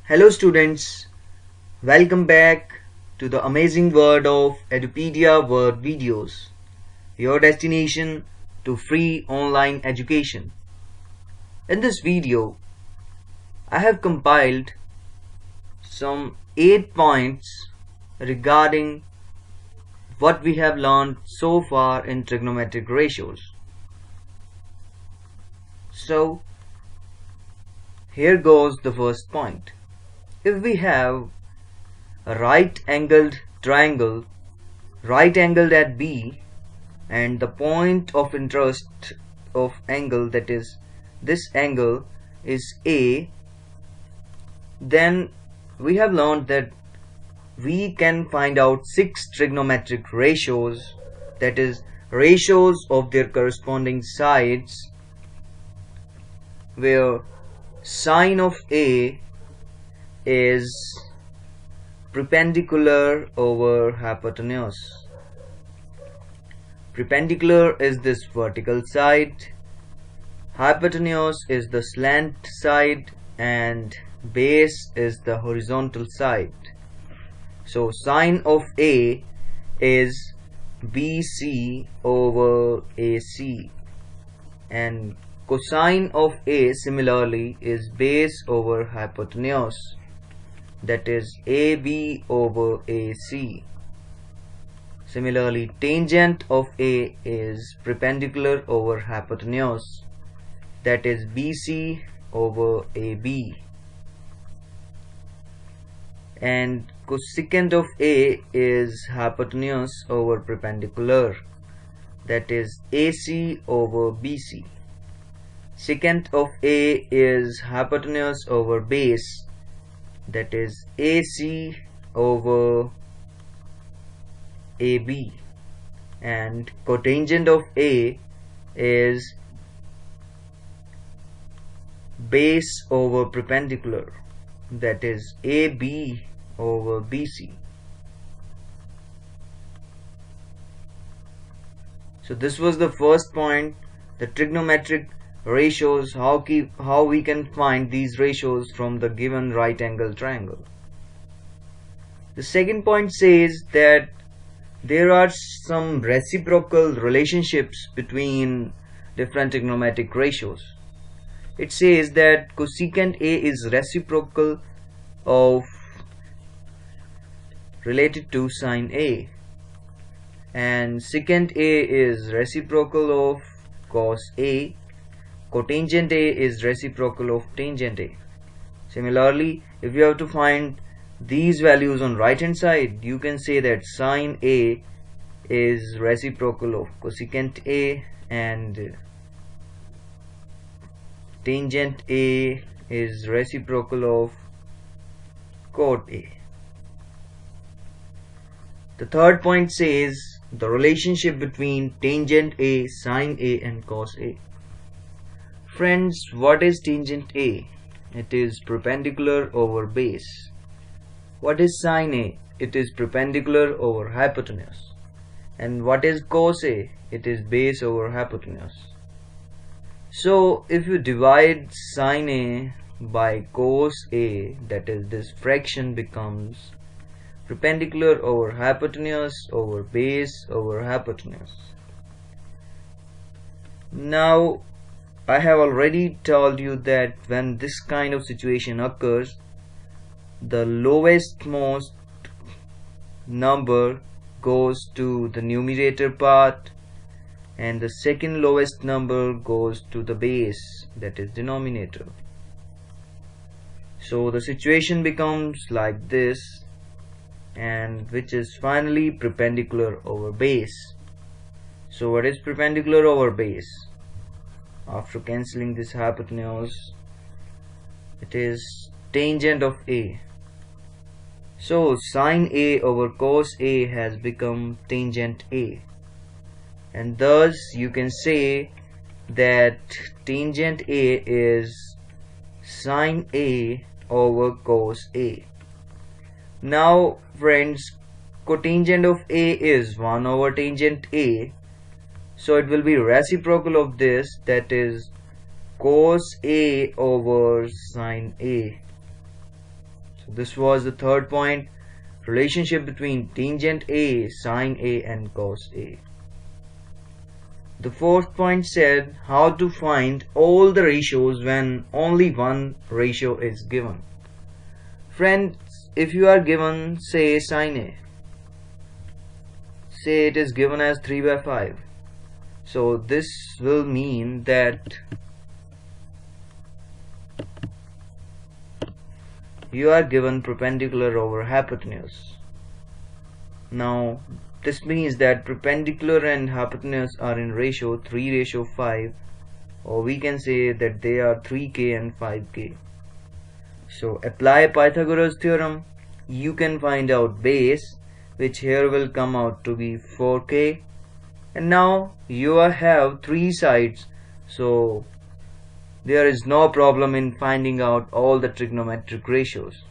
Hello students, welcome back to the amazing world of Edupedia word videos, your destination to free online education. In this video, I have compiled some 8 points regarding what we have learned so far in trigonometric ratios. So, here goes the first point. If we have a right-angled triangle, right-angled at B, and the point of interest of angle, that is this angle, is A, then we have learned that we can find out 6 trigonometric ratios, that is ratios of their corresponding sides, where sine of A is perpendicular over hypotenuse. Perpendicular is this vertical side, hypotenuse is the slant side, and base is the horizontal side. So sine of A is BC over AC, and cosine of A similarly is base over hypotenuse, that is AB over AC. Similarly, tangent of A is perpendicular over hypotenuse, that is BC over AB. And cosecant of A is hypotenuse over perpendicular, that is AC over BC. Secant of A is hypotenuse over base, that is AC over AB, and cotangent of A is base over perpendicular, that is AB over BC. So this was the first point, the trigonometric ratios, how we can find these ratios from the given right angle triangle. The second point says that there are some reciprocal relationships between different trigonometric ratios. It says that cosecant A is reciprocal of related to sine A, and secant A is reciprocal of cos A, cotangent A is reciprocal of tangent A. Similarly, if you have to find these values on right hand side, you can say that sine A is reciprocal of cosecant A and tangent A is reciprocal of cot A. The third point says the relationship between tangent A, sine A and cos A. Friends, what is tangent A? It is perpendicular over base. What is sine A? It is perpendicular over hypotenuse. And what is cos A? It is base over hypotenuse. So if you divide sine A by cos A, that is this fraction becomes perpendicular over hypotenuse over base over hypotenuse. Now I have already told you that when this kind of situation occurs, the lowest most number goes to the numerator part and the second lowest number goes to the base, that is denominator. So the situation becomes like this, and which is finally perpendicular over base. So what is perpendicular over base? After cancelling this hypotenuse, it is tangent of A. So sine A over cos A has become tangent A, and thus you can say that tangent A is sine A over cos A. Now friends, cotangent of A is 1 over tangent A, so it will be reciprocal of this, that is cos A over sine A. So this was the third point, relationship between tangent A, sine A and cos A. The fourth point said how to find all the ratios when only one ratio is given. Friends, if you are given, say, sine A, say it is given as 3 by 5. So this will mean that you are given perpendicular over hypotenuse. Now this means that perpendicular and hypotenuse are in ratio 3:5, or we can say that they are 3k and 5k. So apply Pythagoras theorem, you can find out base, which here will come out to be 4k, and now you have three sides, so there is no problem in finding out all the trigonometric ratios.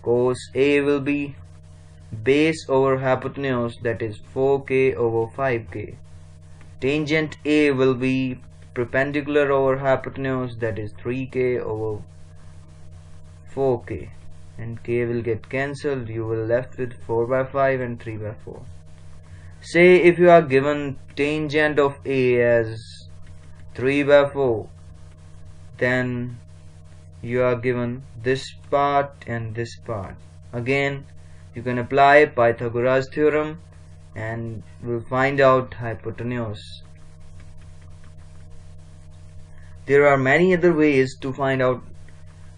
Cos A will be base over hypotenuse, that is 4k over 5k. Tangent A will be perpendicular over hypotenuse, that is 3k over 4k, and k will get cancelled. You will left with 4 by 5 and 3 by 4. Say if you are given tangent of A as 3 by 4, then you are given this part and this part. Again, you can apply Pythagoras theorem and we'll find out hypotenuse. There are many other ways to find out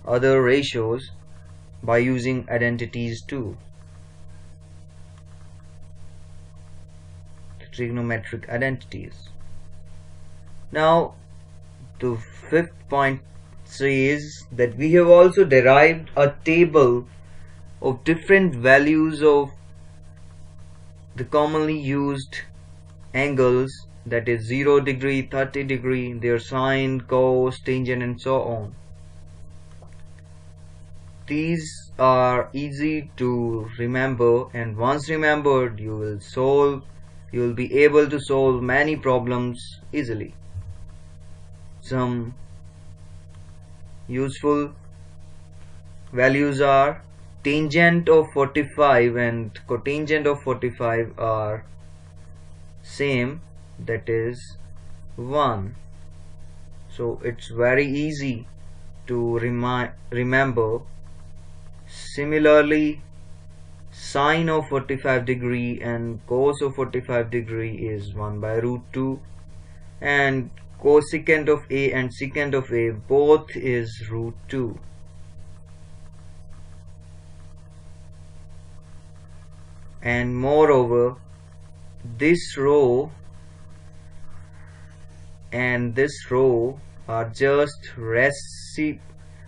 other ratios by using identities too. Trigonometric identities. Now the fifth point says that we have also derived a table of different values of the commonly used angles, that is 0 degree, 30 degree, their sine, cos, tangent and so on. These are easy to remember, and once remembered you will be able to solve many problems easily. Some useful values are tangent of 45 and cotangent of 45 are same, that is 1. So it's very easy to remember. Similarly, sine of 45 degree and cos of 45 degree is 1 by root 2, and cosecant of A and secant of A both is root 2. And moreover, this row and this row are just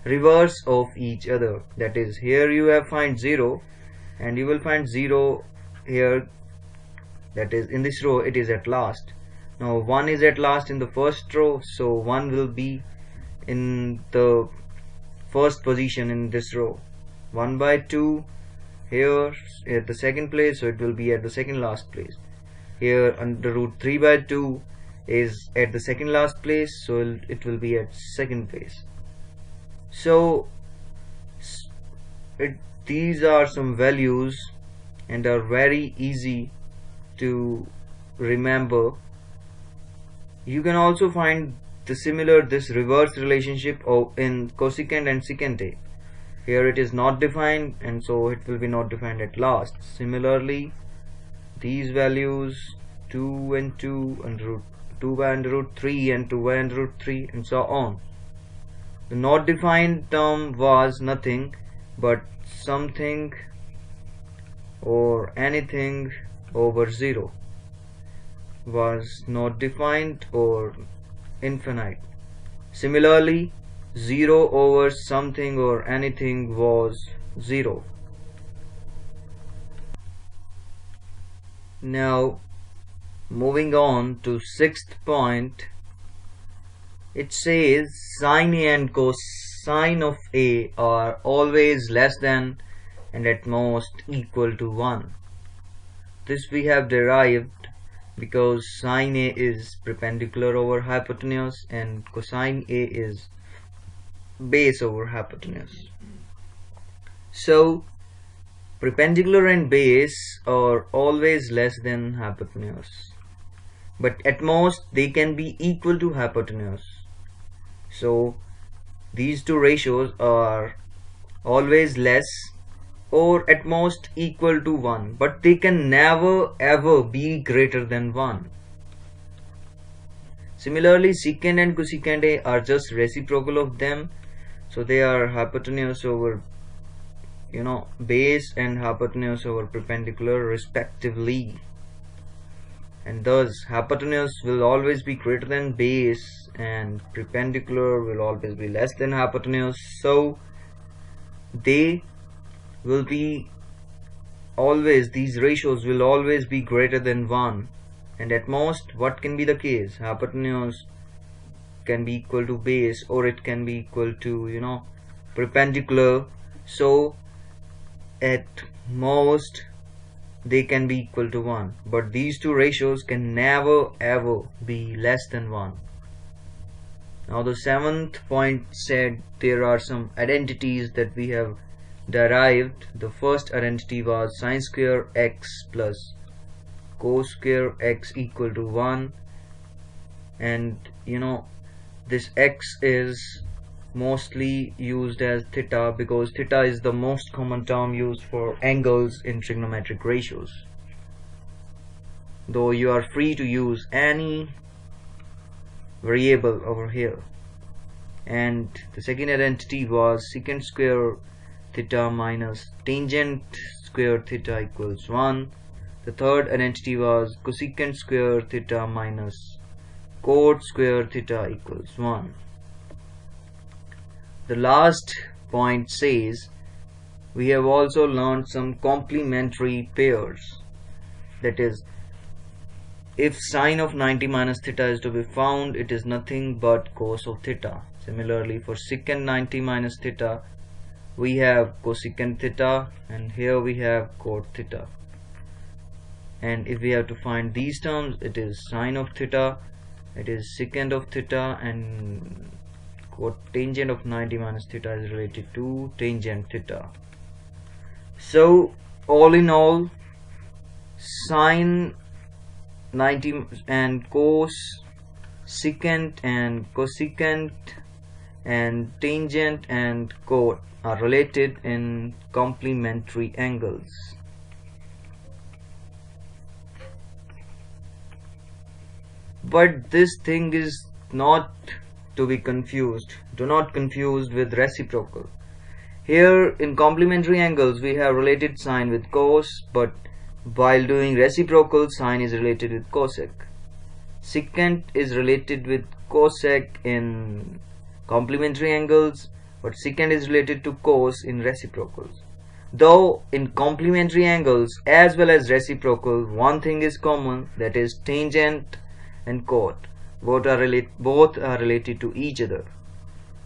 reverse of each other. That is, here you have find 0 and you will find 0 here, that is in this row it is at last. Now 1 is at last in the first row, so 1 will be in the first position in this row. 1 by 2 here at the second place, so it will be at the second last place. Here under root 3 by 2 is at the second last place, so it will be at second place. So these are some values and are very easy to remember. You can also find this reverse relationship in cosecant and secant A. Here it is not defined, and so it will be not defined at last. Similarly, these values 2 and 2 and root 2 by under root 3 and 2 by under root 3 and so on. The not defined term was nothing but something or anything over 0 was not defined or infinite. Similarly, 0 over something or anything was 0. Now moving on to sixth point, it says sine A and cosine of A are always less than and at most equal to 1. This we have derived because sine A is perpendicular over hypotenuse and cosine A is base over hypotenuse. So perpendicular and base are always less than hypotenuse, but at most they can be equal to hypotenuse. So these two ratios are always less or at most equal to 1, but they can never ever be greater than 1. Similarly, secant and cosecant A are just reciprocal of them, so they are hypotenuse over base and hypotenuse over perpendicular respectively, and thus hypotenuse will always be greater than base and perpendicular will always be less than hypotenuse. So they will be always, these ratios will always be greater than 1, and at most what can be the case? Hypotenuse can be equal to base, or it can be equal to perpendicular. So at most they can be equal to 1, but these two ratios can never ever be less than 1. Now the 7th point said there are some identities that we have derived. The first identity was sine square x plus cos square x equal to 1, and this x is mostly used as theta because theta is the most common term used for angles in trigonometric ratios, though you are free to use any variable over here. And the second identity was secant square theta minus tangent square theta equals 1. The third identity was cosecant square theta minus cot square theta equals 1. The last point says we have also learned some complementary pairs. That is, if sine of 90 minus theta is to be found, it is nothing but cos of theta. Similarly, for secant 90 minus theta, we have cosecant theta, and here we have cot theta. And if we have to find these terms, it is sine of theta, it is secant of theta, and tangent of 90 minus theta is related to tangent theta. So all in all, sine 90 and cos, secant and cosecant, and tangent and cot are related in complementary angles. But this thing is not to be confused. Do not confuse with reciprocal. Here in complementary angles we have related sine with cos, but while doing reciprocal, sine is related with cosec. Secant is related with cosec in complementary angles, but secant is related to cos in reciprocals. Though in complementary angles as well as reciprocal, one thing is common, that is tangent and cot. Both are related to each other.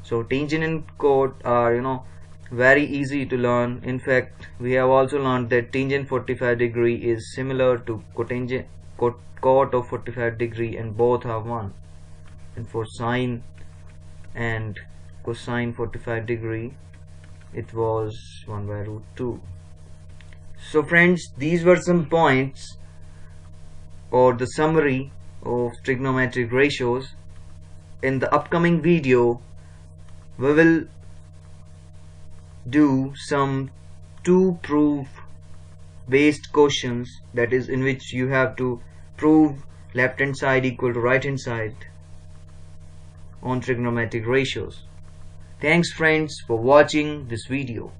So tangent and cot are very easy to learn. In fact, we have also learned that tangent 45 degree is similar to cot of 45 degree, and both are 1. And for sine and cosine 45 degree, it was 1 by root 2. So friends, these were some points or the summary of trigonometric ratios. In the upcoming video, we will do some two proof based questions, that is, in which you have to prove left hand side equal to right hand side on trigonometric ratios. Thanks friends for watching this video.